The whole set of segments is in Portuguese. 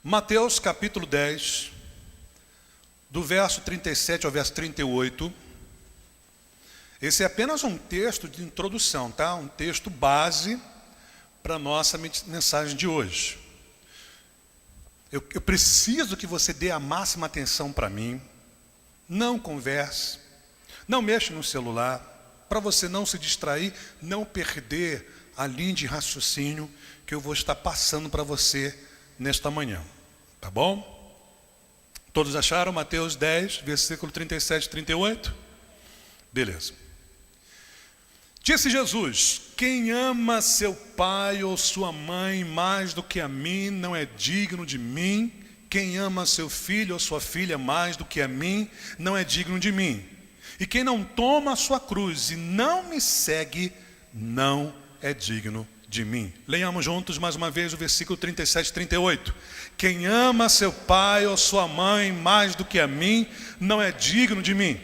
Mateus capítulo 10, do verso 37 ao verso 38. Esse é apenas um texto de introdução, tá? Um texto base para a nossa mensagem de hoje. Eu preciso que você dê a máxima atenção para mim. Não converse, não mexa no celular, para você não se distrair, não perder a linha de raciocínio que eu vou estar passando para você nesta manhã. Tá bom? Todos acharam Mateus 10, versículo 37 e 38? Beleza. Disse Jesus: quem ama seu pai ou sua mãe mais do que a mim não é digno de mim. Quem ama seu filho ou sua filha mais do que a mim não é digno de mim. E quem não toma a sua cruz e não me segue não é digno de mim. Leiamos juntos mais uma vez o versículo 37 e 38. Quem ama seu pai ou sua mãe mais do que a mim não é digno de mim.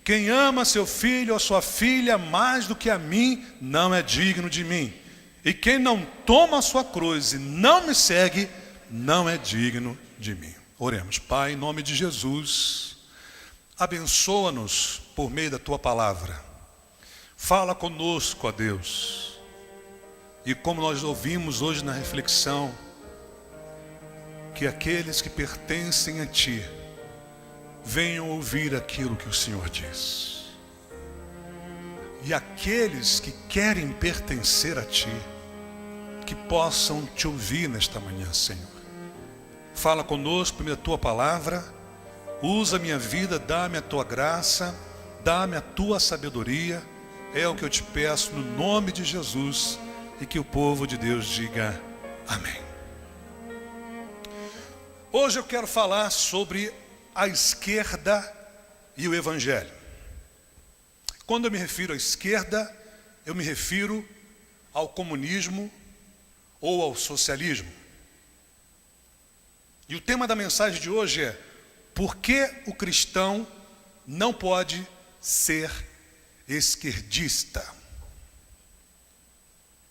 Quem ama seu filho ou sua filha mais do que a mim não é digno de mim. E quem não toma a sua cruz e não me segue não é digno de mim. Oremos. Pai, em nome de Jesus, abençoa-nos por meio da tua palavra. Fala conosco, ó Deus. E como nós ouvimos hoje na reflexão, que aqueles que pertencem a ti venham ouvir aquilo que o Senhor diz. E aqueles que querem pertencer a ti, que possam te ouvir nesta manhã, Senhor. Fala conosco por meio da tua palavra. Usa a minha vida, dá-me a tua graça, dá-me a tua sabedoria. É o que eu te peço no nome de Jesus. E que o povo de Deus diga amém. Hoje eu quero falar sobre a esquerda e o evangelho. Quando eu me refiro à esquerda, eu me refiro ao comunismo ou ao socialismo. E o tema da mensagem de hoje é: por que o cristão não pode ser esquerdista?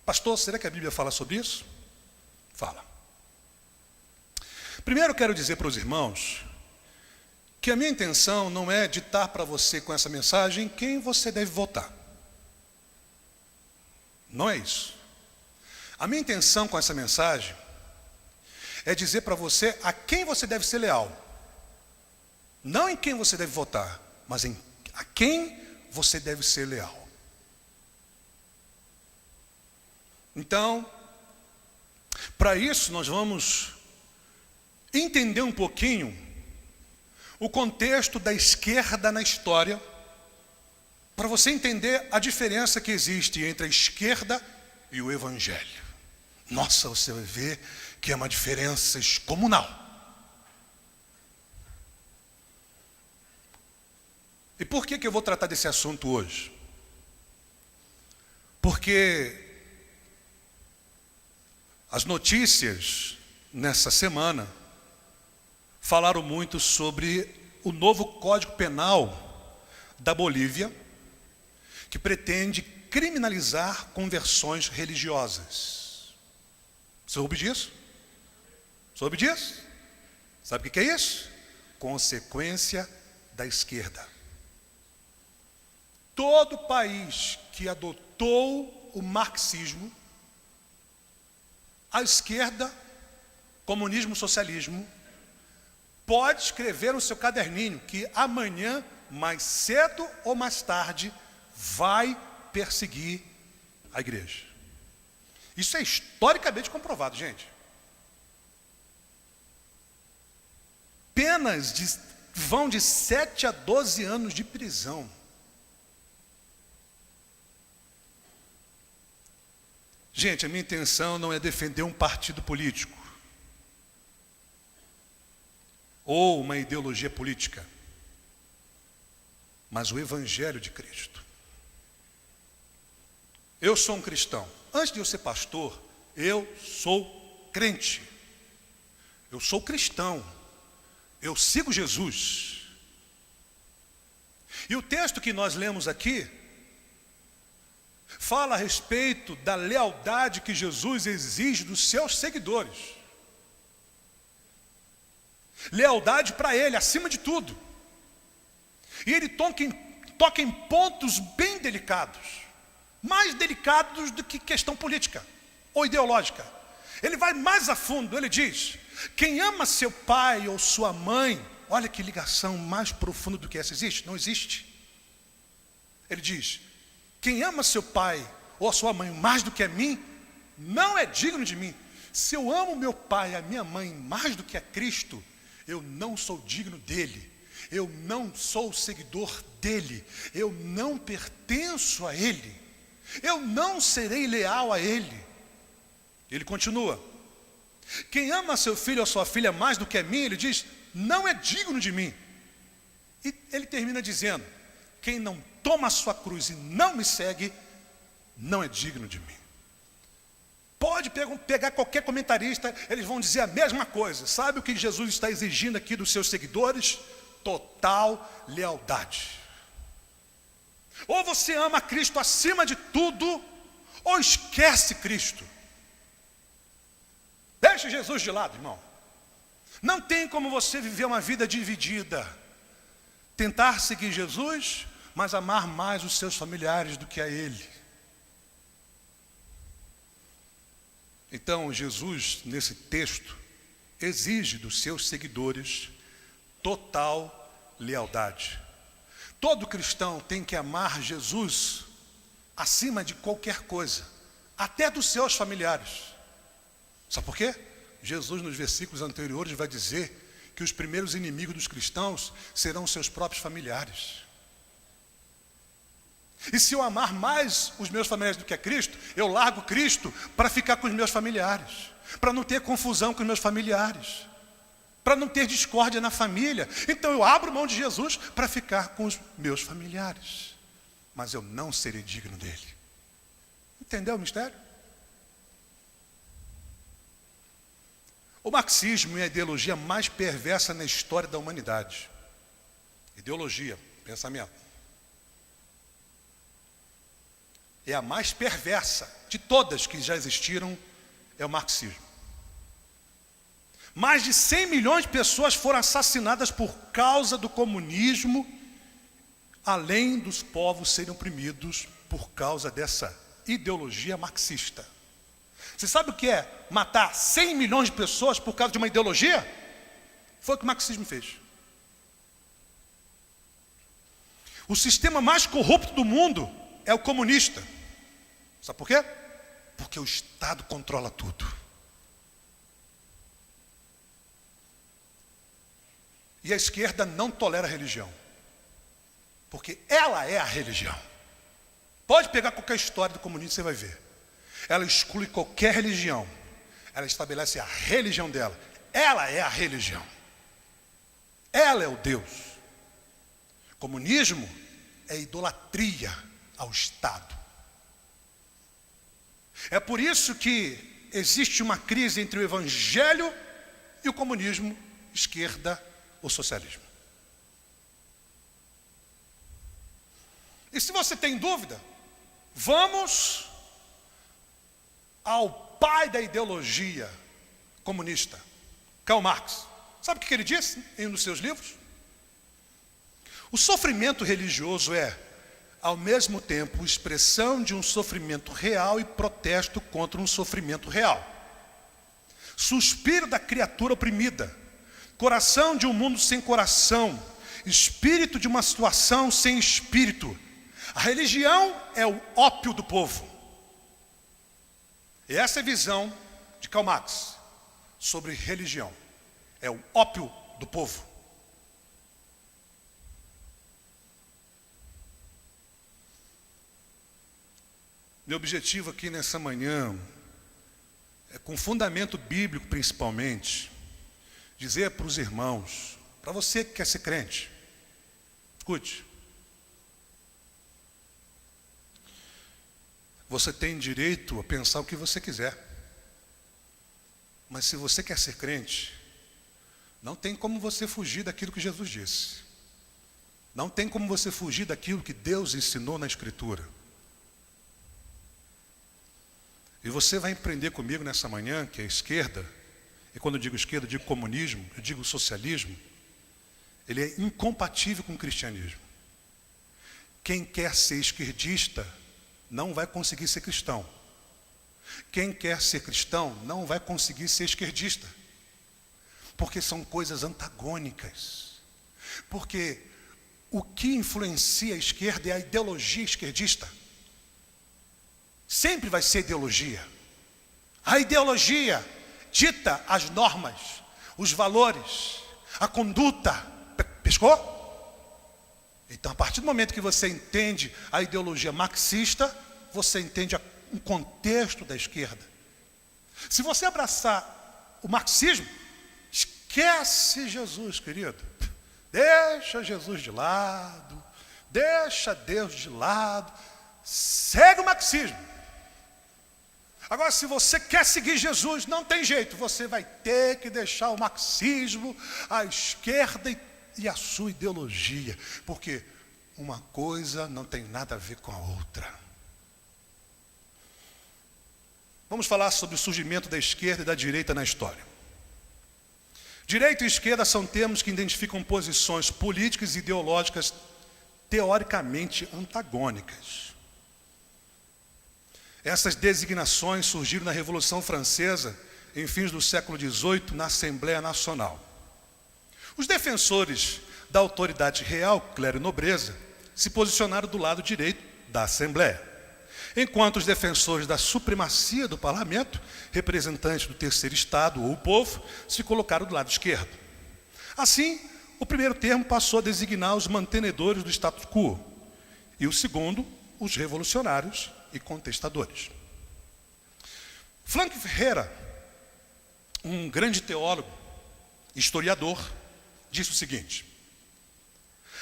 Pastor, será que a Bíblia fala sobre isso? Fala. Primeiro eu quero dizer para os irmãos que a minha intenção não é ditar para você com essa mensagem quem você deve votar. Não é isso. A minha intenção com essa mensagem é dizer para você a quem você deve ser leal. Não em quem você deve votar, mas a quem você deve ser leal. Então, para isso nós vamos entender um pouquinho o contexto da esquerda na história, para você entender a diferença que existe entre a esquerda e o evangelho. Nossa, você vai ver que é uma diferença excomunal. E por que eu vou tratar desse assunto hoje? Porque as notícias nessa semana falaram muito sobre o novo Código Penal da Bolívia, que pretende criminalizar conversões religiosas. Soube disso? Soube disso? Sabe o que é isso? Consequência da esquerda. Todo país que adotou o marxismo, a esquerda, comunismo, socialismo, pode escrever no seu caderninho que amanhã, mais cedo ou mais tarde, vai perseguir a igreja. Isso é historicamente comprovado, gente. Penas vão de 7 a 12 anos de prisão. Gente, a minha intenção não é defender um partido político ou uma ideologia política, mas o evangelho de Cristo. Eu sou um cristão. Antes de eu ser pastor, eu sou crente. Eu sou cristão. Eu sigo Jesus. E o texto que nós lemos aqui fala a respeito da lealdade que Jesus exige dos seus seguidores. lealdade para Ele, acima de tudo. E ele toca em pontos bem delicados, mais delicados do que questão política ou ideológica. Ele vai mais a fundo, ele diz: quem ama seu pai ou sua mãe, olha que ligação mais profunda do que essa existe? Não existe. Ele diz: quem ama seu pai ou a sua mãe mais do que a mim, não é digno de mim. Se eu amo meu pai e a minha mãe mais do que a Cristo, eu não sou digno dele, eu não sou seguidor dele, eu não pertenço a ele, eu não serei leal a ele. Ele continua: quem ama seu filho ou sua filha mais do que a mim, ele diz, não é digno de mim. E ele termina dizendo: quem não toma a sua cruz e não me segue, não é digno de mim. Pode pegar qualquer comentarista, eles vão dizer a mesma coisa. Sabe o que Jesus está exigindo aqui dos seus seguidores? Total lealdade. Ou você ama Cristo acima de tudo, ou esquece Cristo. Deixe Jesus de lado, irmão. Não tem como você viver uma vida dividida. Tentar seguir Jesus, mas amar mais os seus familiares do que a Ele. Então, Jesus, nesse texto, exige dos seus seguidores total lealdade. Todo cristão tem que amar Jesus acima de qualquer coisa, até dos seus familiares. Sabe por quê? Jesus, nos versículos anteriores, vai dizer que os primeiros inimigos dos cristãos serão seus próprios familiares. E se eu amar mais os meus familiares do que a Cristo, eu largo Cristo para ficar com os meus familiares, para não ter confusão com os meus familiares, para não ter discórdia na família. Então eu abro mão de Jesus para ficar com os meus familiares, mas eu não serei digno dele. Entendeu o mistério? O marxismo é a ideologia mais perversa na história da humanidade. Ideologia, pensamento. É a mais perversa de todas que já existiram, é o marxismo. Mais de 100 milhões de pessoas foram assassinadas por causa do comunismo, além dos povos serem oprimidos por causa dessa ideologia marxista. Você sabe o que é matar 100 milhões de pessoas por causa de uma ideologia? Foi o que o marxismo fez. O sistema mais corrupto do mundo é o comunista. Sabe por quê? Porque o Estado controla tudo. E a esquerda não tolera a religião, porque ela é a religião. Pode pegar qualquer história do comunismo, você vai ver. Ela exclui qualquer religião. Ela estabelece a religião dela. Ela é a religião. Ela é o Deus. Comunismo é idolatria ao Estado. É por isso que existe uma crise entre o evangelho e o comunismo, esquerda ou socialismo. E se você tem dúvida, vamos ao pai da ideologia comunista, Karl Marx. Sabe o que ele disse em um dos seus livros? O sofrimento religioso é, ao mesmo tempo, expressão de um sofrimento real e protesto contra um sofrimento real. Suspiro da criatura oprimida, coração de um mundo sem coração, espírito de uma situação sem espírito. A religião é o ópio do povo. E essa é a visão de Karl Marx sobre religião. É o ópio do povo. Meu objetivo aqui nessa manhã é, com fundamento bíblico principalmente, dizer para os irmãos, para você que quer ser crente, escute. Você tem direito a pensar o que você quiser. Mas se você quer ser crente, não tem como você fugir daquilo que Jesus disse. Não tem como você fugir daquilo que Deus ensinou na Escritura. E você vai empreender comigo nessa manhã que a esquerda e quando eu digo esquerda, eu digo comunismo, eu digo socialismo, ele é incompatível com o cristianismo. Quem quer ser esquerdista não vai conseguir ser cristão. Quem quer ser cristão não vai conseguir ser esquerdista. Porque são coisas antagônicas. Porque o que influencia a esquerda é a ideologia esquerdista. Sempre vai ser ideologia. A ideologia dita as normas, os valores, a conduta. Pescou? Então, a partir do momento que você entende a ideologia marxista, você entende o contexto da esquerda. Se você abraçar o marxismo, esquece Jesus, querido. Deixa Jesus de lado, deixa Deus de lado, segue o marxismo. Agora, se você quer seguir Jesus, não tem jeito, você vai ter que deixar o marxismo, a esquerda e a sua ideologia, porque uma coisa não tem nada a ver com a outra. Vamos falar sobre o surgimento da esquerda e da direita na história. Direita e esquerda são termos que identificam posições políticas e ideológicas teoricamente antagônicas. Essas designações surgiram na Revolução Francesa, em fins do século XVIII, na Assembleia Nacional. Os defensores da autoridade real, clero e nobreza, se posicionaram do lado direito da Assembleia, enquanto os defensores da supremacia do parlamento, representantes do terceiro estado ou o povo, se colocaram do lado esquerdo. Assim, o primeiro termo passou a designar os mantenedores do status quo, e o segundo, os revolucionários e contestadores. Frank Ferreira, um grande teólogo, historiador, disse o seguinte: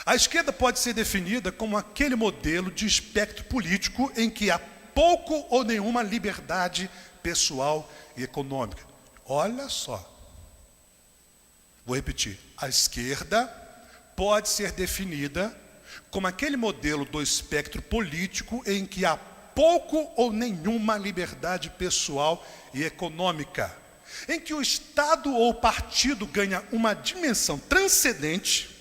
a esquerda pode ser definida como aquele modelo de espectro político em que há pouco ou nenhuma liberdade pessoal e econômica. Olha só. Vou repetir. A esquerda pode ser definida como aquele modelo do espectro político em que há pouco ou nenhuma liberdade pessoal e econômica, em que o Estado ou o partido ganha uma dimensão transcendente,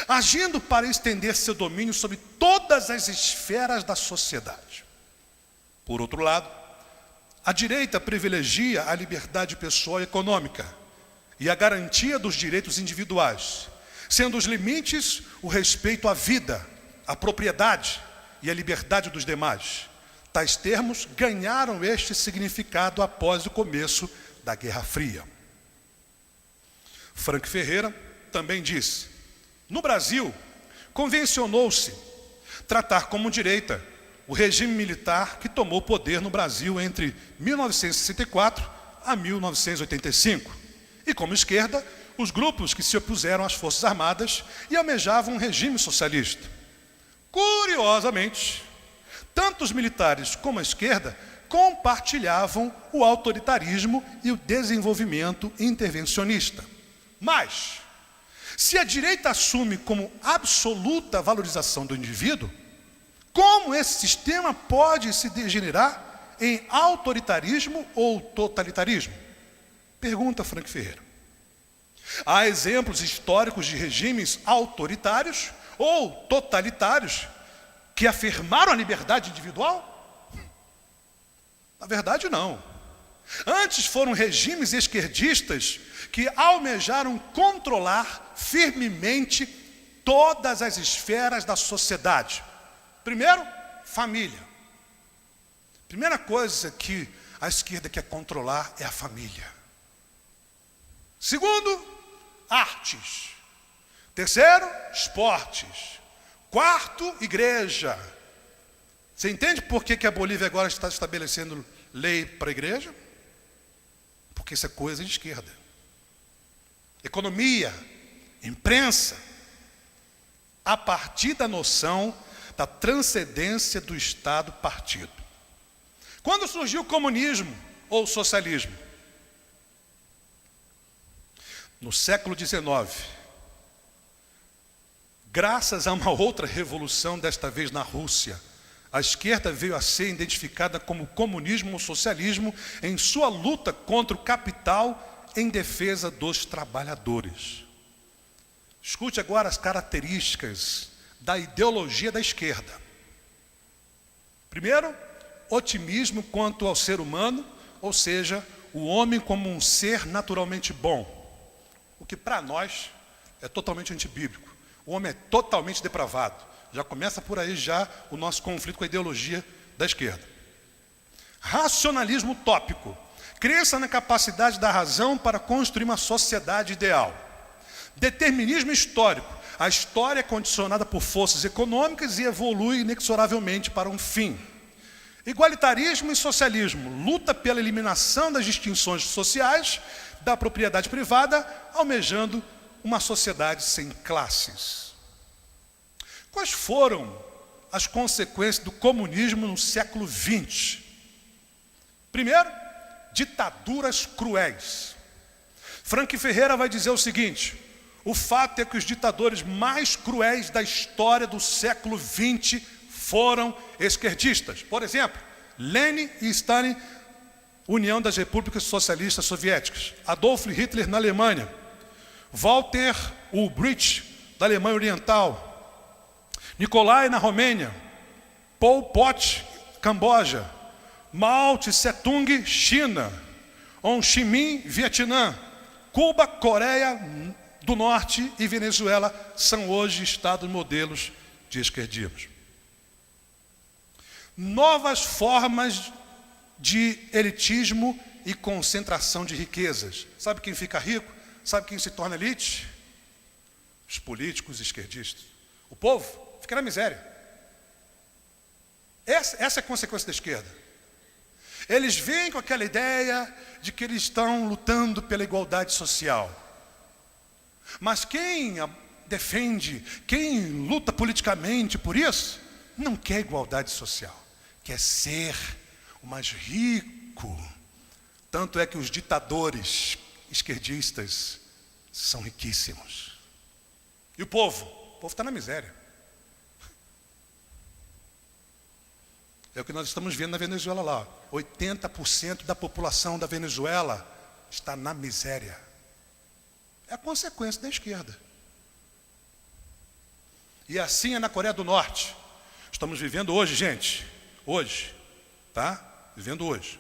agindo para estender seu domínio sobre todas as esferas da sociedade. Por outro lado, a direita privilegia a liberdade pessoal e econômica e a garantia dos direitos individuais, sendo os limites o respeito à vida, à propriedade e à liberdade dos demais. Tais termos ganharam este significado após o começo da Guerra Fria. Frank Ferreira também disse: no Brasil, convencionou-se tratar como direita o regime militar que tomou poder no Brasil entre 1964 a 1985, e como esquerda, os grupos que se opuseram às Forças Armadas e almejavam um regime socialista. Curiosamente, tanto os militares como a esquerda compartilhavam o autoritarismo e o desenvolvimento intervencionista. Mas, se a direita assume como absoluta valorização do indivíduo, como esse sistema pode se degenerar em autoritarismo ou totalitarismo? Pergunta Frank Ferreira. Há exemplos históricos de regimes autoritários ou totalitários que afirmaram a liberdade individual? Na verdade, não. Antes foram regimes esquerdistas que almejaram controlar firmemente todas as esferas da sociedade. Primeiro, família. Primeira coisa que a esquerda quer controlar é a família. Segundo, artes. Terceiro, esportes. Quarto, igreja. Você entende por que a Bolívia agora está estabelecendo lei para a igreja? Porque isso é coisa de esquerda. Economia, imprensa, a partir da noção da transcendência do Estado-partido. Quando surgiu o comunismo ou o socialismo? No século XIX, graças a uma outra revolução, desta vez na Rússia, a esquerda veio a ser identificada como comunismo ou socialismo em sua luta contra o capital em defesa dos trabalhadores. Escute agora as características da ideologia da esquerda. Primeiro, otimismo quanto ao ser humano, ou seja, o homem como um ser naturalmente bom, o que para nós é totalmente antibíblico. O homem é totalmente depravado. Já começa por aí já o nosso conflito com a ideologia da esquerda. Racionalismo utópico. Crença na capacidade da razão para construir uma sociedade ideal. Determinismo histórico. A história é condicionada por forças econômicas e evolui inexoravelmente para um fim. Igualitarismo e socialismo. Luta pela eliminação das distinções sociais, da propriedade privada, almejando uma sociedade sem classes. Quais foram as consequências do comunismo no século XX? Primeiro, ditaduras cruéis. Frank Ferreira vai dizer o seguinte: o fato é que os ditadores mais cruéis da história do século XX foram esquerdistas. Por exemplo, Lenin e Stalin, União das Repúblicas Socialistas Soviéticas. Adolf Hitler na Alemanha. Walter Ulbricht, da Alemanha Oriental. Nicolai na Romênia. Pol Pot, Camboja. Mao Tse-tung, China. Ho Chi Minh, Vietnã. Cuba, Coreia do Norte e Venezuela são hoje estados modelos de esquerdismo. Novas formas de elitismo e concentração de riquezas. Sabe quem fica rico? Sabe quem se torna elite? Os políticos esquerdistas. O povo fica na miséria. Essa é a consequência da esquerda. Eles vêm com aquela ideia de que eles estão lutando pela igualdade social. Mas quem defende, quem luta politicamente por isso, não quer igualdade social. Quer ser o mais rico. Tanto é que os ditadores esquerdistas são riquíssimos. E o povo? O povo está na miséria. É o que nós estamos vendo na Venezuela lá. 80% da população da Venezuela está na miséria. É a consequência da esquerda. E assim é na Coreia do Norte. Estamos vivendo hoje, gente. Hoje. Tá? Vivendo hoje.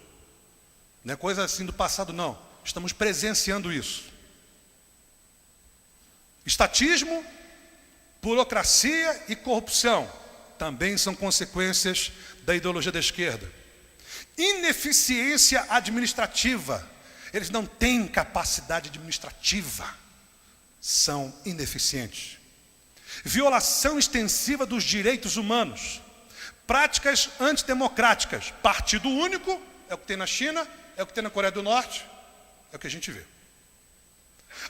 Não é coisa assim do passado, não. Estamos presenciando isso. Estatismo, burocracia e corrupção também são consequências da ideologia da esquerda. Ineficiência administrativa. Eles não têm capacidade administrativa. São ineficientes. Violação extensiva dos direitos humanos. Práticas antidemocráticas. Partido único, é o que tem na China, é o que tem na Coreia do Norte, é o que a gente vê.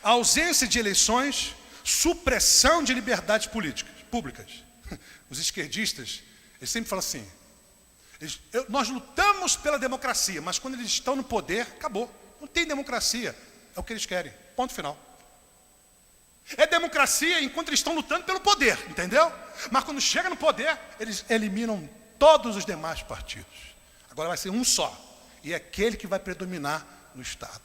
Ausência de eleições, supressão de liberdades políticas, públicas. Os esquerdistas, eles sempre falam assim, nós lutamos pela democracia, mas quando eles estão no poder, acabou. Não tem democracia, é o que eles querem, ponto final. É democracia enquanto eles estão lutando pelo poder, entendeu? Mas quando chega no poder, eles eliminam todos os demais partidos. Agora vai ser um só, e é aquele que vai predominar no Estado.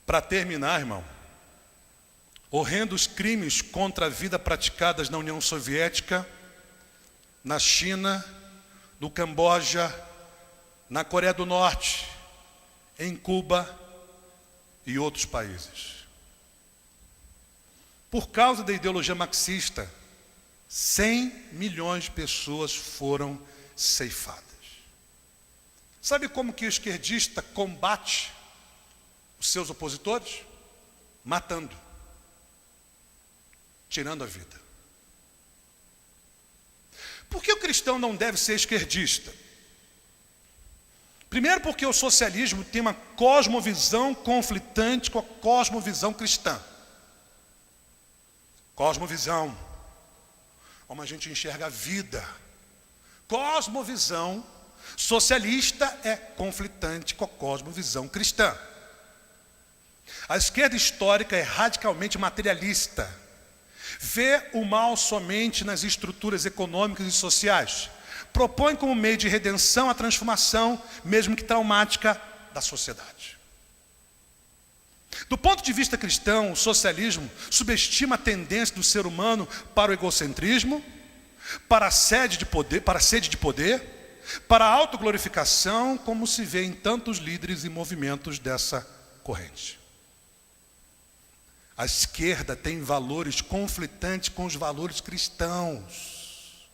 Para terminar, irmão, horrendos crimes contra a vida praticados na União Soviética, na China, no Camboja, na Coreia do Norte, em Cuba e outros países. Por causa da ideologia marxista, 100 milhões de pessoas foram ceifadas. Sabe como que o esquerdista combate os seus opositores? Matando. Tirando a vida. Por que o cristão não deve ser esquerdista? Primeiro porque o socialismo tem uma cosmovisão conflitante com a cosmovisão cristã. Cosmovisão, como a gente enxerga a vida. Cosmovisão socialista é conflitante com a cosmovisão cristã. A esquerda histórica é radicalmente materialista. Vê o mal somente nas estruturas econômicas e sociais. propõe como meio de redenção a transformação, mesmo que traumática, da sociedade. Do ponto de vista cristão, o socialismo subestima a tendência do ser humano para o egocentrismo, para a sede de poder, para a autoglorificação, como se vê em tantos líderes e movimentos dessa corrente. A esquerda tem valores conflitantes com os valores cristãos.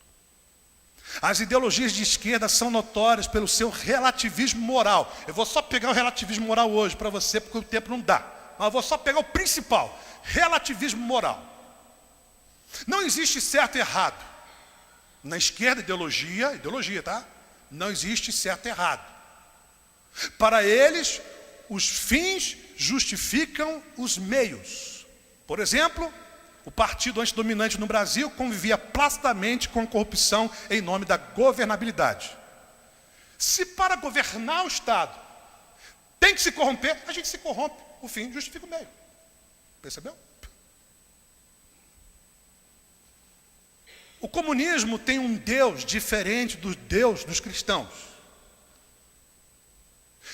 As ideologias de esquerda são notórias pelo seu relativismo moral. Eu vou só pegar o relativismo moral hoje para você, porque o tempo não dá. Mas eu vou só pegar o principal, relativismo moral. Não existe certo e errado. Na esquerda, ideologia, tá? Não existe certo e errado. Para eles, os fins justificam os meios. Por exemplo, o partido antidominante no Brasil convivia placidamente com a corrupção em nome da governabilidade. Se para governar o Estado tem que se corromper, a gente se corrompe. O fim justifica o meio. Percebeu? O comunismo tem um Deus diferente do Deus dos cristãos.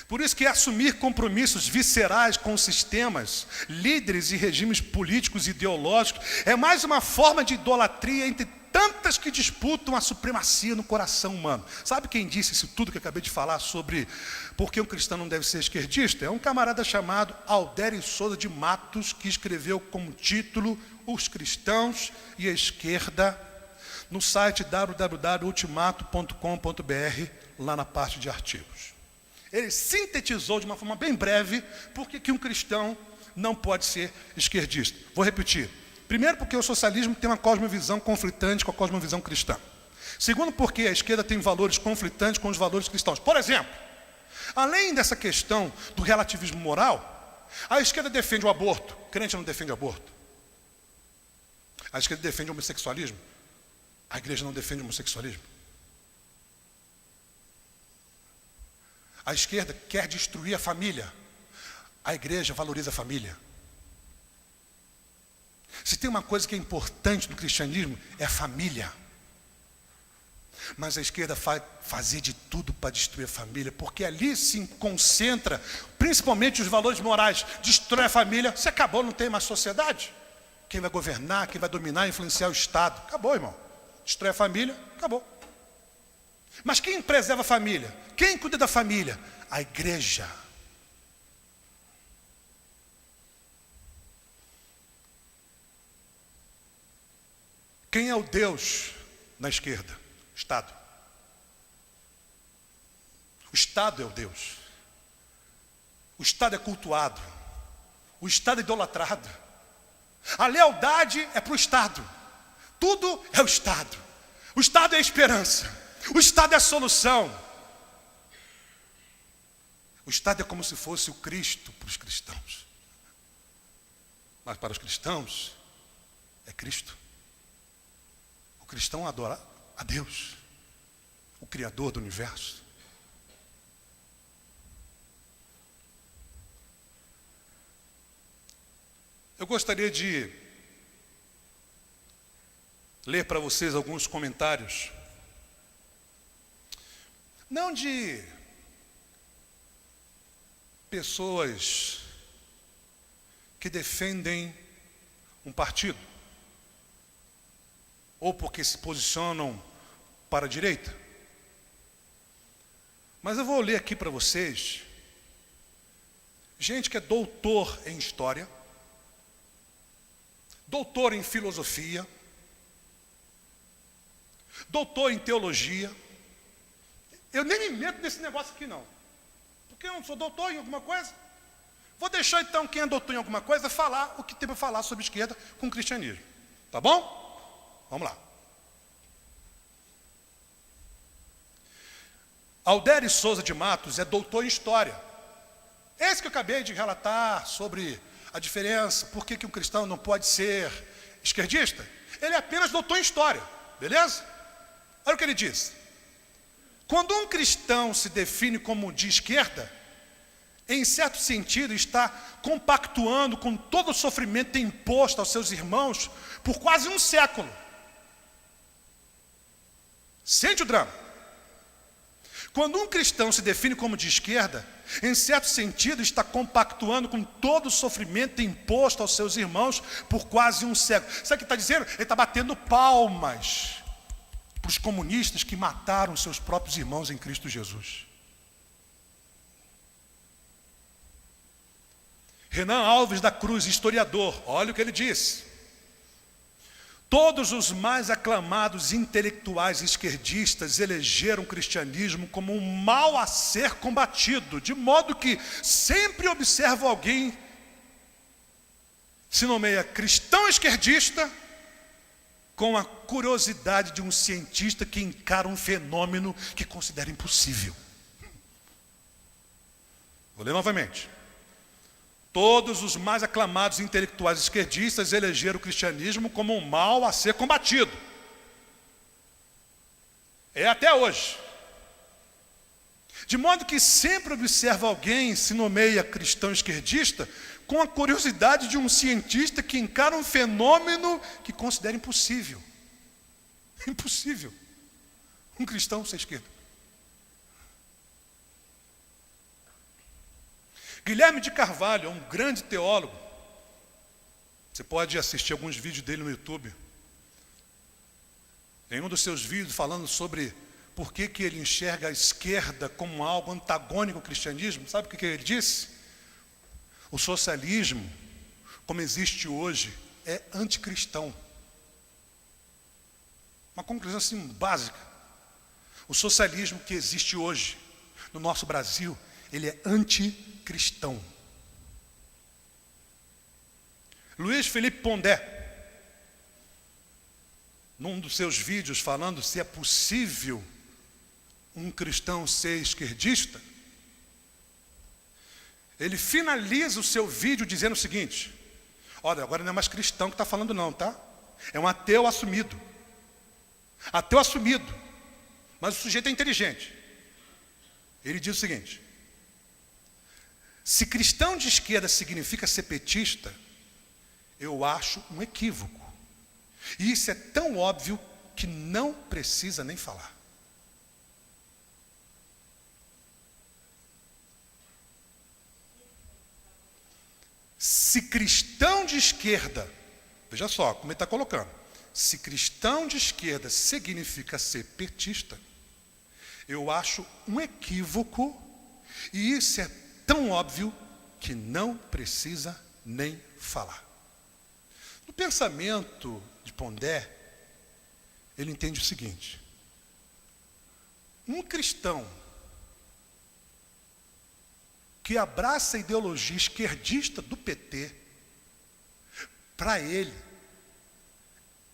Por isso que assumir compromissos viscerais com sistemas, líderes e regimes políticos e ideológicos é mais uma forma de idolatria entre tantas que disputam a supremacia no coração humano. Sabe quem disse isso tudo que eu acabei de falar sobre por que um cristão não deve ser esquerdista? É um camarada chamado Aldério Souza de Matos, que escreveu como título Os Cristãos e a Esquerda no site www.ultimato.com.br, lá na parte de artigos. Ele sintetizou de uma forma bem breve por que um cristão não pode ser esquerdista. Vou repetir. Primeiro, porque o socialismo tem uma cosmovisão conflitante com a cosmovisão cristã. Segundo, porque a esquerda tem valores conflitantes com os valores cristãos. Por exemplo, além dessa questão do relativismo moral, a esquerda defende o aborto. O crente não defende o aborto. A esquerda defende o homossexualismo. A igreja não defende o homossexualismo. A esquerda quer destruir a família. A igreja valoriza a família. Se tem uma coisa que é importante no cristianismo, é a família. Mas a esquerda vai fazer de tudo para destruir a família, porque ali se concentra, principalmente os valores morais. Destrói a família, se acabou, não tem mais sociedade. Quem vai governar, quem vai dominar, influenciar o Estado? Acabou, irmão. Destrói a família, acabou. Mas quem preserva a família? Quem cuida da família? A igreja. Quem é o Deus na esquerda? O Estado. O Estado é o Deus. O Estado é cultuado. O Estado é idolatrado. A lealdade é para o Estado. Tudo é o Estado. O Estado é a esperança. O Estado é a solução. O Estado é como se fosse o Cristo para os cristãos. Mas para os cristãos, é Cristo. O cristão adora a Deus, o Criador do universo. Eu gostaria de ler para vocês alguns comentários, não de pessoas que defendem um partido, ou porque se posicionam para a direita. Mas eu vou ler aqui para vocês gente que é doutor em história, doutor em filosofia, doutor em teologia. Eu nem me meto nesse negócio aqui não, porque eu não sou doutor em alguma coisa. Vou deixar então quem é doutor em alguma coisa falar o que tem para falar sobre esquerda com o cristianismo. Tá bom? Vamos lá. Aldério Souza de Matos é doutor em história. Esse que eu acabei de relatar sobre a diferença, por que um cristão não pode ser esquerdista. Ele é apenas doutor em história, beleza? Olha o que ele diz. Quando um cristão se define como de esquerda, em certo sentido está compactuando com todo o sofrimento imposto aos seus irmãos por quase um século. Sente o drama. Quando um cristão se define como de esquerda, em certo sentido está compactuando com todo o sofrimento imposto aos seus irmãos por quase um século. Sabe o que está dizendo? Ele está batendo palmas para os comunistas que mataram seus próprios irmãos em Cristo Jesus. Renan Alves da Cruz, historiador, olha o que ele disse. Todos os mais aclamados intelectuais esquerdistas elegeram o cristianismo como um mal a ser combatido, de modo que sempre observo alguém se nomeia cristão esquerdista com a curiosidade de um cientista que encara um fenômeno que considera impossível. Vou ler novamente. Todos os mais aclamados intelectuais esquerdistas elegeram o cristianismo como um mal a ser combatido. É até hoje. De modo que sempre observa alguém, se nomeia cristão esquerdista, com a curiosidade de um cientista que encara um fenômeno que considera impossível. Impossível. Um cristão ser esquerdo. Guilherme de Carvalho é um grande teólogo. Você pode assistir alguns vídeos dele no YouTube. Em um dos seus vídeos falando sobre por que ele enxerga a esquerda como algo antagônico ao cristianismo, sabe o que ele disse? O socialismo, como existe hoje, é anticristão. Uma conclusão assim básica. O socialismo que existe hoje no nosso Brasil, ele é anticristão. Luiz Felipe Pondé, num dos seus vídeos falando se é possível um cristão ser esquerdista, ele finaliza o seu vídeo dizendo o seguinte: olha, agora não é mais cristão que está falando não, tá? É um ateu assumido. Ateu assumido. Mas o sujeito é inteligente. Ele diz o seguinte: se cristão de esquerda significa ser petista, eu acho um equívoco. E isso é tão óbvio que não precisa nem falar. Se cristão de esquerda, veja só como ele está colocando, se cristão de esquerda significa ser petista, eu acho um equívoco, e isso é tão óbvio que não precisa nem falar. No pensamento de Pondé, ele entende o seguinte: um cristão que abraça a ideologia esquerdista do PT, para ele,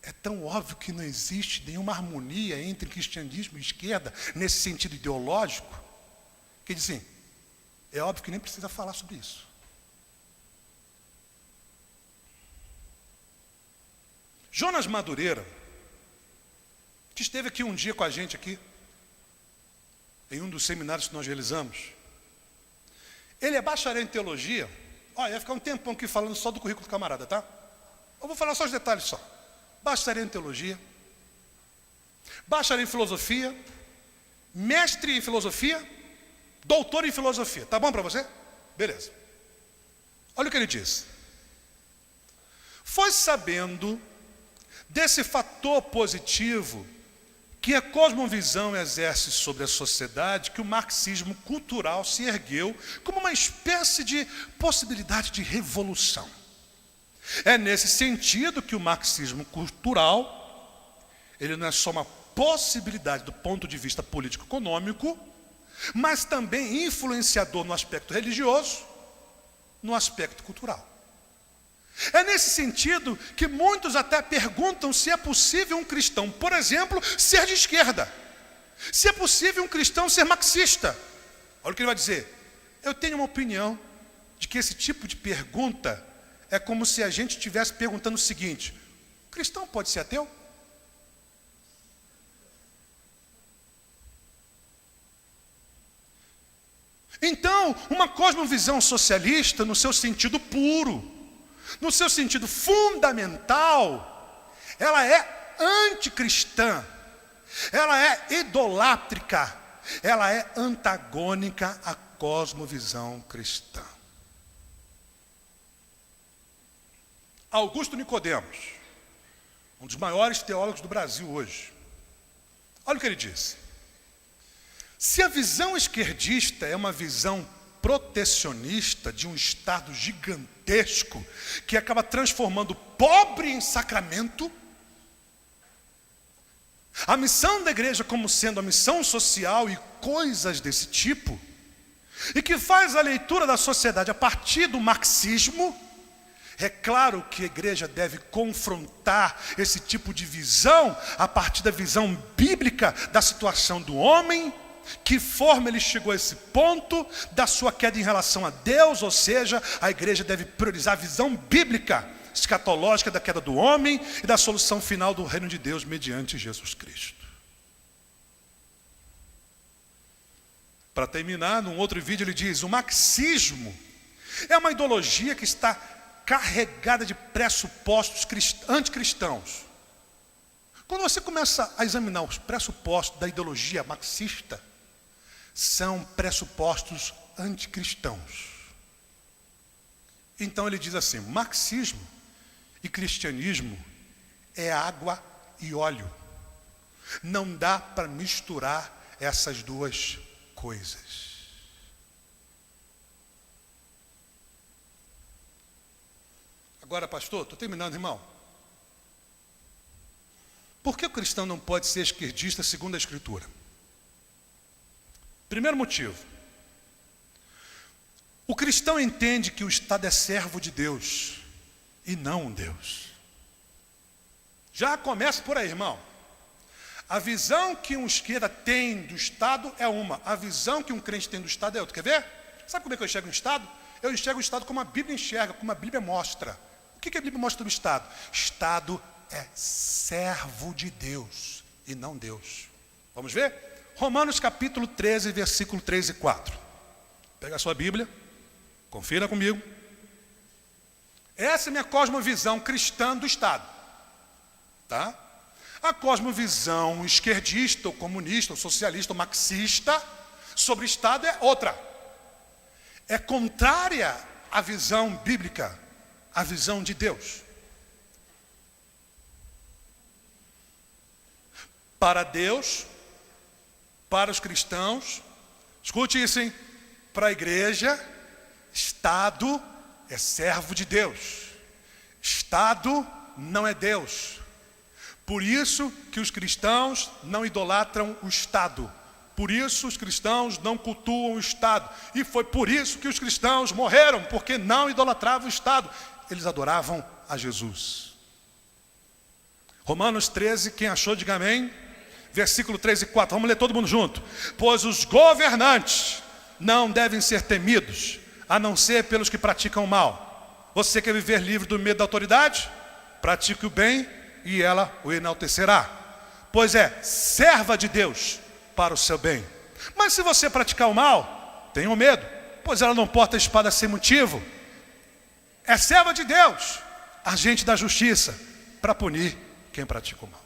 é tão óbvio que não existe nenhuma harmonia entre cristianismo e esquerda, nesse sentido ideológico, que ele diz assim, é óbvio que nem precisa falar sobre isso. Jonas Madureira, que esteve aqui um dia com a gente aqui, em um dos seminários que nós realizamos, ele é bacharel em teologia. Olha, ia ficar um tempão aqui falando só do currículo do camarada, tá? Eu vou falar só os detalhes só. Bacharel em teologia, bacharel em filosofia, mestre em filosofia, doutor em filosofia. Tá bom para você? Beleza. Olha o que ele diz. Foi sabendo desse fator positivo que a cosmovisão exerce sobre a sociedade que o marxismo cultural se ergueu como uma espécie de possibilidade de revolução. É nesse sentido que o marxismo cultural, ele não é só uma possibilidade do ponto de vista político-econômico, mas também influenciador no aspecto religioso, no aspecto cultural. É nesse sentido que muitos até perguntam se é possível um cristão, por exemplo, ser de esquerda. Se é possível um cristão ser marxista. Olha o que ele vai dizer. Eu tenho uma opinião de que esse tipo de pergunta é como se a gente estivesse perguntando o seguinte: o cristão pode ser ateu? Então, uma cosmovisão socialista, no seu sentido puro, no seu sentido fundamental, ela é anticristã, ela é idolátrica, ela é antagônica à cosmovisão cristã. Augusto Nicodemos, um dos maiores teólogos do Brasil hoje, olha o que ele disse. Se a visão esquerdista é uma visão protecionista de um Estado gigantesco que acaba transformando o pobre em sacramento, a missão da igreja como sendo a missão social e coisas desse tipo, e que faz a leitura da sociedade a partir do marxismo, é claro que a igreja deve confrontar esse tipo de visão a partir da visão bíblica da situação do homem, que forma ele chegou a esse ponto da sua queda em relação a Deus, ou seja, a igreja deve priorizar a visão bíblica, escatológica da queda do homem e da solução final do reino de Deus mediante Jesus Cristo. Para terminar, num outro vídeo ele diz, o marxismo é uma ideologia que está carregada de pressupostos anticristãos. Quando você começa a examinar os pressupostos da ideologia marxista, são pressupostos anticristãos. Então ele diz assim, marxismo e cristianismo é água e óleo. Não dá para misturar essas duas coisas. Agora, pastor, estou terminando, irmão. Por que o cristão não pode ser esquerdista segundo a Escritura? Primeiro motivo. O cristão entende que o Estado é servo de Deus e não um Deus. Já começa por aí, irmão. A visão que um esquerda tem do Estado é uma. A visão que um crente tem do Estado é outra. Quer ver? Sabe como é que eu enxergo o Estado? Eu enxergo o Estado como a Bíblia enxerga, como a Bíblia mostra. O que a Bíblia mostra do Estado? Estado é servo de Deus e não Deus. Vamos ver? Romanos capítulo 13, versículo 3 e 4. Pega a sua Bíblia, confira comigo. Essa é a minha cosmovisão cristã do Estado. Tá? A cosmovisão esquerdista, ou comunista, ou socialista, ou marxista sobre o Estado é outra. É contrária à visão bíblica, à visão de Deus. Para Deus, para os cristãos, escute isso, hein? Para a igreja, Estado é servo de Deus. Estado não é Deus. Por isso que os cristãos não idolatram o Estado. Por isso os cristãos não cultuam o Estado. E foi por isso que os cristãos morreram, porque não idolatravam o Estado. Eles adoravam a Jesus. Romanos 13, quem achou, diga amém. Versículo 3 e 4, vamos ler todo mundo junto. Pois os governantes não devem ser temidos, a não ser pelos que praticam o mal. Você quer viver livre do medo da autoridade? Pratique o bem e ela o enaltecerá. Pois é serva de Deus para o seu bem. Mas se você praticar o mal, tenha medo, pois ela não porta a espada sem motivo. É serva de Deus, agente da justiça, para punir quem pratica o mal.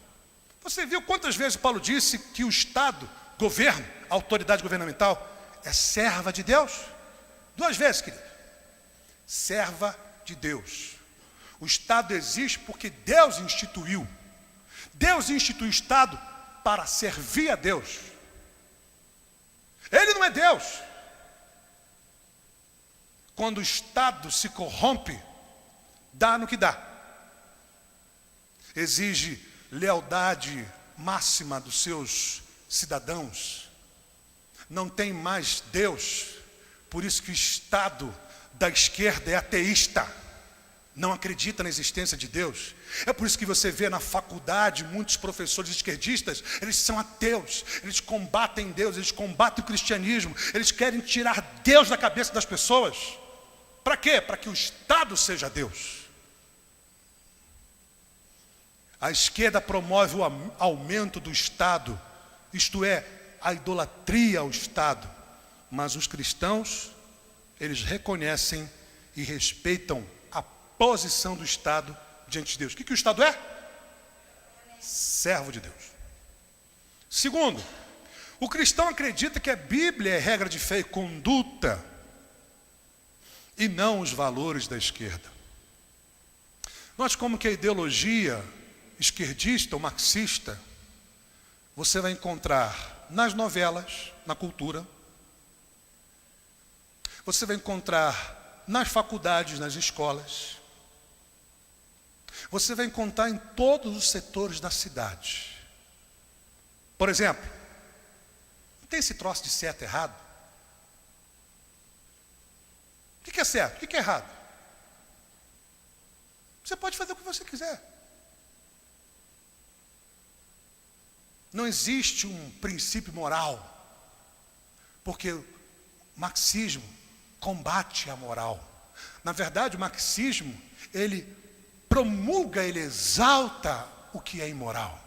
Você viu quantas vezes Paulo disse que o Estado, governo, a autoridade governamental, é serva de Deus? 2 vezes, querido. Serva de Deus. O Estado existe porque Deus instituiu. Deus instituiu o Estado para servir a Deus. Ele não é Deus. Quando o Estado se corrompe, dá no que dá. Exige lealdade máxima dos seus cidadãos. Não tem mais Deus. Por isso que o Estado da esquerda é ateísta. Não acredita na existência de Deus. É por isso que você vê na faculdade muitos professores esquerdistas, eles são ateus, eles combatem Deus, eles combatem o cristianismo, eles querem tirar Deus da cabeça das pessoas. Para quê? Para que o Estado seja Deus. A esquerda promove o aumento do Estado, isto é, a idolatria ao Estado. Mas os cristãos, eles reconhecem e respeitam a posição do Estado diante de Deus. O que o Estado é? Servo de Deus. Segundo, O cristão acredita que a Bíblia é regra de fé e conduta, e não os valores da esquerda. Note como que a ideologia esquerdista ou marxista, você vai encontrar nas novelas, na cultura, você vai encontrar nas faculdades, nas escolas, você vai encontrar em todos os setores da cidade. Por exemplo, não tem esse troço de certo e errado? O que é certo? O que é errado? Você pode fazer o que você quiser. Não existe um princípio moral, porque o marxismo combate a moral. Na verdade, o marxismo, ele promulga, ele exalta o que é imoral.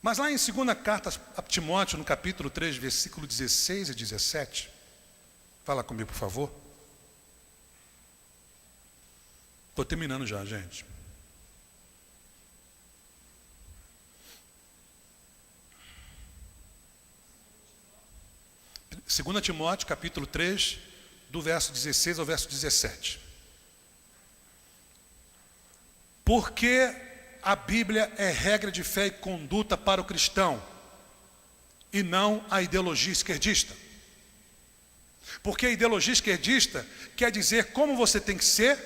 Mas lá em 2ª carta a Timóteo, no capítulo 3, versículo 16 e 17, fala comigo, por favor. Estou terminando já, gente. Segunda Timóteo, capítulo 3, do verso 16 ao verso 17. Porque a Bíblia é regra de fé e conduta para o cristão, e não a ideologia esquerdista. Porque a ideologia esquerdista quer dizer como você tem que ser,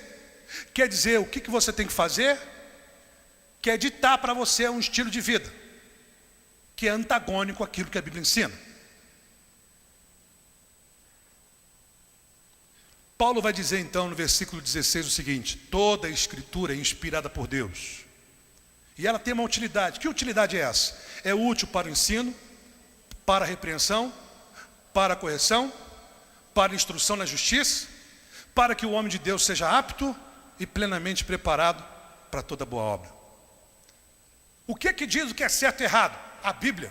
quer dizer o que você tem que fazer, quer ditar para você um estilo de vida, que é antagônico àquilo que a Bíblia ensina. Paulo vai dizer então no versículo 16 o seguinte: toda a escritura é inspirada por Deus, e ela tem uma utilidade. Que utilidade é essa? É útil para o ensino, para a repreensão, para a correção, para a instrução na justiça, para que o homem de Deus seja apto e plenamente preparado para toda boa obra. O que diz o que é certo e errado? A Bíblia.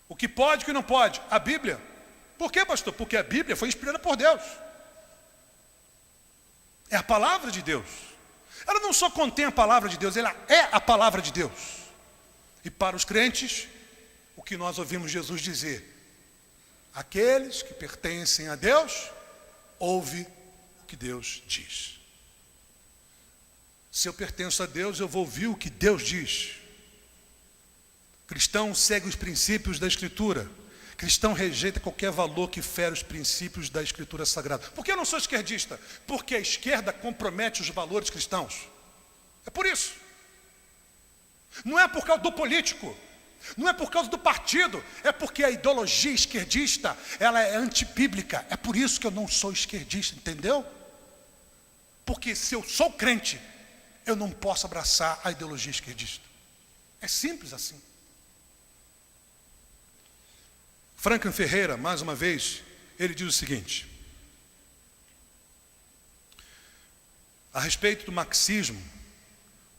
O que pode e o que não pode? A Bíblia. Por quê, pastor? Porque a Bíblia foi inspirada por Deus. É a palavra de Deus. Ela não só contém a palavra de Deus, ela é a palavra de Deus. E para os crentes, o que nós ouvimos Jesus dizer: aqueles que pertencem a Deus, ouve o que Deus diz. Se eu pertenço a Deus, eu vou ouvir o que Deus diz. Cristão segue os princípios da Escritura. Cristão rejeita qualquer valor que fere os princípios da Escritura Sagrada. Por que eu não sou esquerdista? Porque a esquerda compromete os valores cristãos. É por isso. Não é por causa do político, não é por causa do partido, é porque a ideologia esquerdista, ela é antibíblica. É por isso que eu não sou esquerdista, entendeu? Porque se eu sou crente, eu não posso abraçar a ideologia esquerdista. É simples assim. Franklin Ferreira, mais uma vez, ele diz o seguinte: a respeito do marxismo,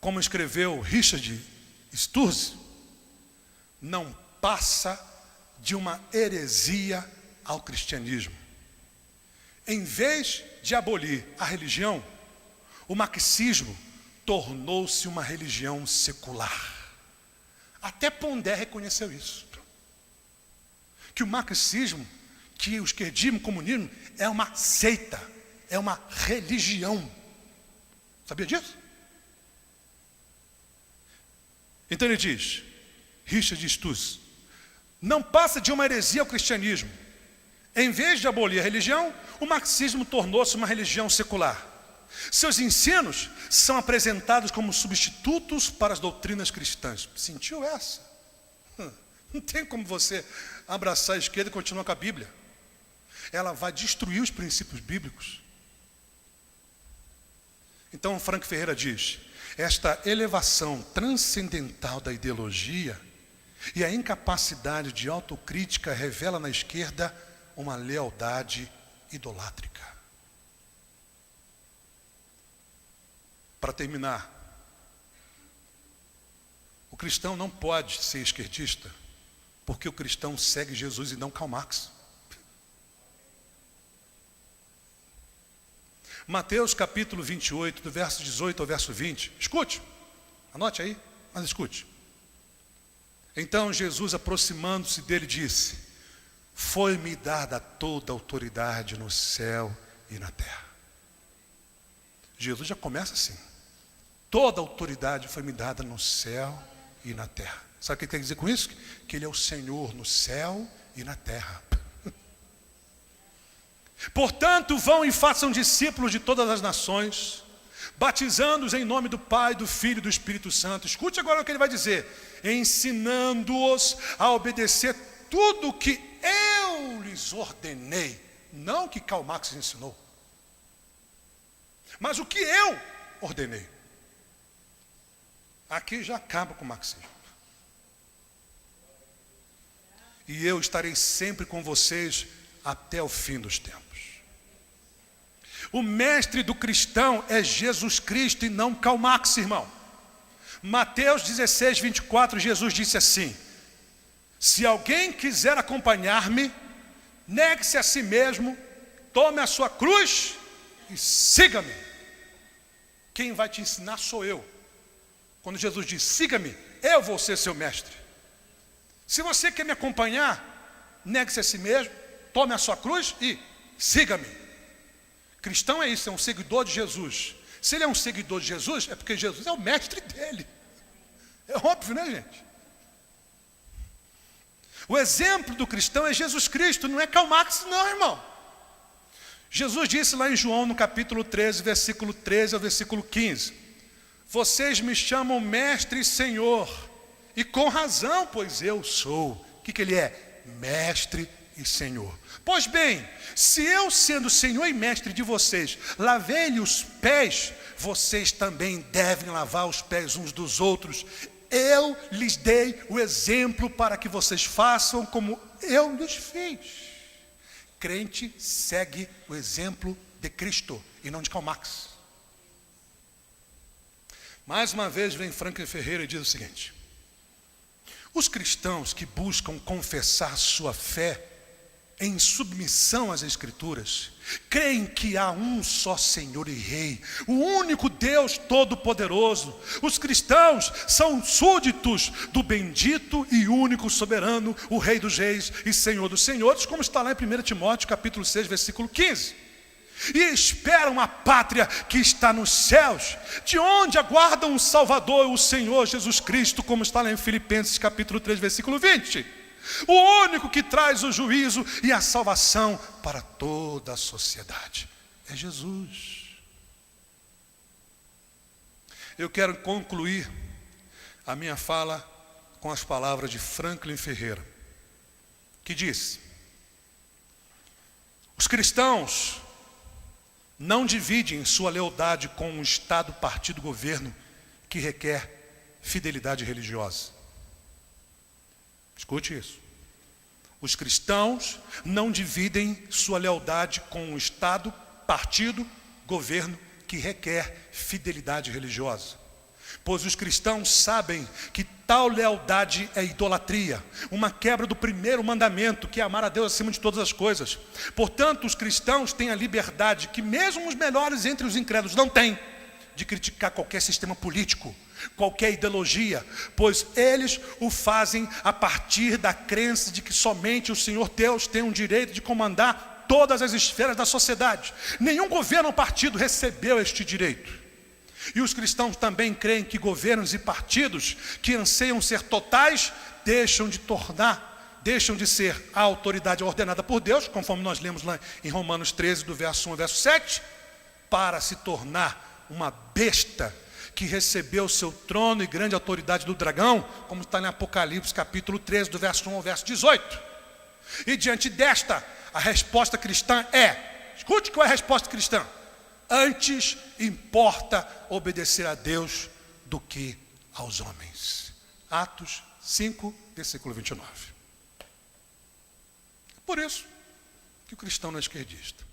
como escreveu Richard Sturz, não passa de uma heresia ao cristianismo. Em vez de abolir a religião, o marxismo tornou-se uma religião secular. Até Pondé reconheceu isso. Que o marxismo, que o esquerdismo, o comunismo, é uma seita, é uma religião. Sabia disso? Então ele diz, Richard Sturz, não passa de uma heresia ao cristianismo. Em vez de abolir a religião, o marxismo tornou-se uma religião secular. Seus ensinos são apresentados como substitutos para as doutrinas cristãs. Sentiu essa? Não tem como você abraçar a esquerda e continuar com a Bíblia. Ela vai destruir os princípios bíblicos. Então Frank Ferreira diz: esta elevação transcendental da ideologia e a incapacidade de autocrítica revela na esquerda uma lealdade idolátrica. Para terminar, o cristão não pode ser esquerdista, porque o cristão segue Jesus e não Karl Marx. Mateus capítulo 28, do verso 18 ao verso 20. Escute, anote aí, mas escute. Então Jesus, aproximando-se dele, disse: foi-me dada toda a autoridade no céu e na terra. Jesus já começa assim: toda a autoridade foi me dada no céu e na terra. Sabe o que quer dizer com isso? Que Ele é o Senhor no céu e na terra. Portanto, vão e façam discípulos de todas as nações, batizando-os em nome do Pai, do Filho e do Espírito Santo. Escute agora o que ele vai dizer: ensinando-os a obedecer tudo o que eu lhes ordenei. Não o que Karl Marx ensinou, mas o que eu ordenei. Aqui já acaba com o marxismo. E eu estarei sempre com vocês até o fim dos tempos. O mestre do cristão é Jesus Cristo e não Karl Marx, irmão. Mateus 16, 24, Jesus disse assim: se alguém quiser acompanhar-me, negue-se a si mesmo, tome a sua cruz e siga-me. Quem vai te ensinar sou eu. Quando Jesus diz siga-me, eu vou ser seu mestre. Se você quer me acompanhar, negue-se a si mesmo, tome a sua cruz e siga-me. Cristão é isso, é um seguidor de Jesus. Se ele é um seguidor de Jesus, é porque Jesus é o mestre dele. É óbvio, né, gente? O exemplo do cristão é Jesus Cristo, não é Karl Marx, não, irmão. Jesus disse lá em João, no capítulo 13, versículo 13 ao versículo 15: vocês me chamam mestre e senhor, e com razão, pois eu sou. O que ele é? Mestre e senhor. Pois bem, se eu, sendo senhor e mestre de vocês, lavei-lhe os pés, vocês também devem lavar os pés uns dos outros. Eu lhes dei o exemplo para que vocês façam como eu lhes fiz. Crente segue o exemplo de Cristo e não de Karl Marx. Mais uma vez vem Franklin Ferreira e diz o seguinte: os cristãos que buscam confessar sua fé em submissão às Escrituras, creem que há um só Senhor e Rei, o único Deus Todo-Poderoso. Os cristãos são súditos do bendito e único soberano, o Rei dos Reis e Senhor dos Senhores, como está lá em 1 Timóteo capítulo 6, versículo 15. E esperam a pátria que está nos céus, de onde aguardam o Salvador, o Senhor Jesus Cristo, como está lá em Filipenses capítulo 3, versículo 20. O único que traz o juízo e a salvação para toda a sociedade é Jesus. Eu quero concluir a minha fala com as palavras de Franklin Ferreira, que disse: os cristãos não dividem sua lealdade com um Estado, partido, governo que requer fidelidade religiosa. Escute isso. Os cristãos não dividem sua lealdade com um Estado, partido, governo que requer fidelidade religiosa. Pois os cristãos sabem que tal lealdade é idolatria, uma quebra do primeiro mandamento, que é amar a Deus acima de todas as coisas. Portanto, os cristãos têm a liberdade que mesmo os melhores entre os incrédulos não têm, de criticar qualquer sistema político, qualquer ideologia, pois eles o fazem a partir da crença de que somente o Senhor Deus tem o direito de comandar todas as esferas da sociedade. Nenhum governo ou partido recebeu este direito. E os cristãos também creem que governos e partidos que anseiam ser totais deixam de ser a autoridade ordenada por Deus, conforme nós lemos lá em Romanos 13, do verso 1 ao verso 7, para se tornar uma besta que recebeu seu trono e grande autoridade do dragão, como está em Apocalipse capítulo 13, do verso 1 ao verso 18. E diante desta, a resposta cristã é, escute qual é a resposta cristã: antes importa obedecer a Deus do que aos homens. Atos 5, versículo 29. Por isso que o cristão não é esquerdista.